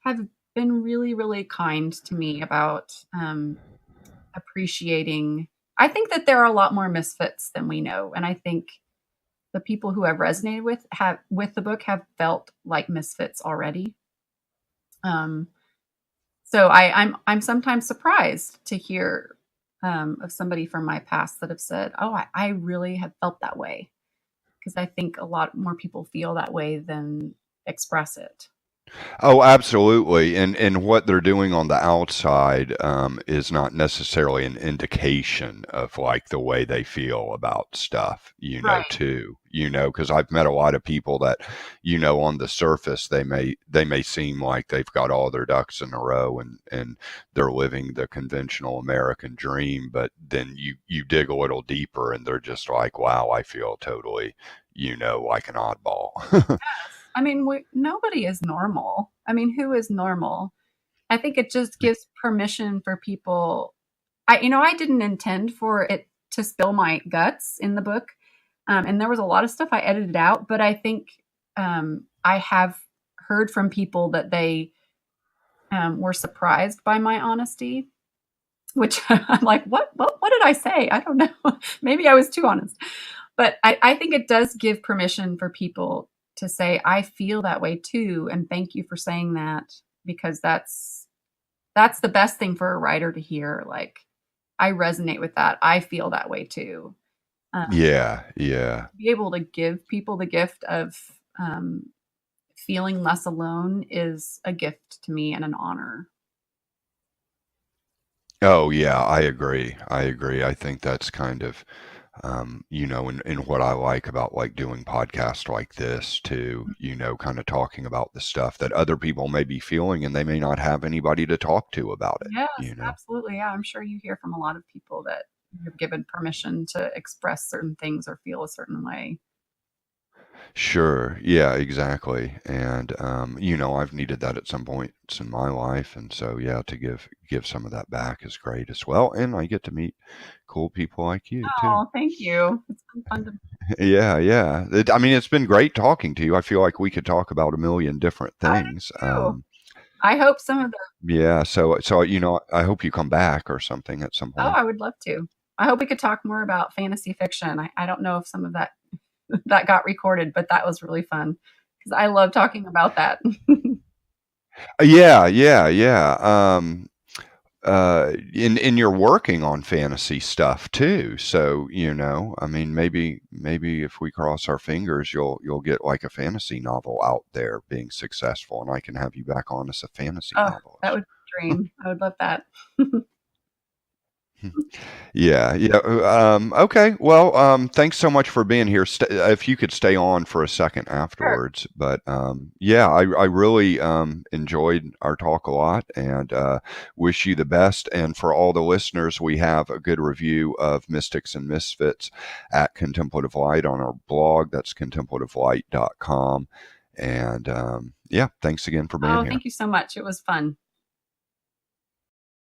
have been really, really kind to me about appreciating. I think that there are a lot more misfits than we know. And I think the people who have resonated with the book have felt like misfits already. So I'm sometimes surprised to hear of somebody from my past that have said, oh, I really have felt that way. Because I think a lot more people feel that way than express it. Oh, absolutely. And what they're doing on the outside is not necessarily an indication of like the way they feel about stuff, Right. too, because I've met a lot of people that, on the surface, they may seem like they've got all their ducks in a row and they're living the conventional American dream. But then you dig a little deeper and they're just like, wow, I feel totally, like an oddball. I mean, nobody is normal. I mean, who is normal? I think it just gives permission for people. I didn't intend for it to spill my guts in the book. And there was a lot of stuff I edited out, but I think I have heard from people that they were surprised by my honesty, which I'm like, what did I say? I don't know. Maybe I was too honest. But I think it does give permission for people to say, I feel that way too. And thank you for saying that, because that's the best thing for a writer to hear. Like, I resonate with that. I feel that way too. Yeah. Be able to give people the gift of feeling less alone is a gift to me and an honor. Oh, yeah, I agree. I think that's kind of, and what I like about like doing podcasts like this too, kind of talking about the stuff that other people may be feeling and they may not have anybody to talk to about it, Yes, absolutely. Yeah, I'm sure you hear from a lot of people that you've given permission to express certain things or feel a certain way. Sure. Yeah, exactly. And I've needed that at some points in my life, and so yeah, to give some of that back is great as well. And I get to meet cool people like you too. Oh, thank you. It's been fun to. Yeah, yeah. I mean, it's been great talking to you. I feel like we could talk about a million different I things. do too. I hope some of the. Yeah. So I hope you come back or something at some Oh, point. I would love to. I hope we could talk more about fantasy fiction. I don't know if some of that that got recorded, but that was really fun because I love talking about that. Yeah, yeah, yeah. In you're working on fantasy stuff too, so I mean, maybe if we cross our fingers, you'll get like a fantasy novel out there being successful, and I can have you back on as a fantasy Oh, that novelist. would be a dream. I would love that. Yeah, yeah. Okay. Well, thanks so much for being here. If you could stay on for a second Sure. afterwards, but yeah, I really enjoyed our talk a lot, and wish you the best. And for all the listeners, we have a good review of Mystics and Misfits at Contemplative Light on our blog. That's contemplativelight.com. And yeah, thanks again for being Oh, here. thank you so much. It was fun.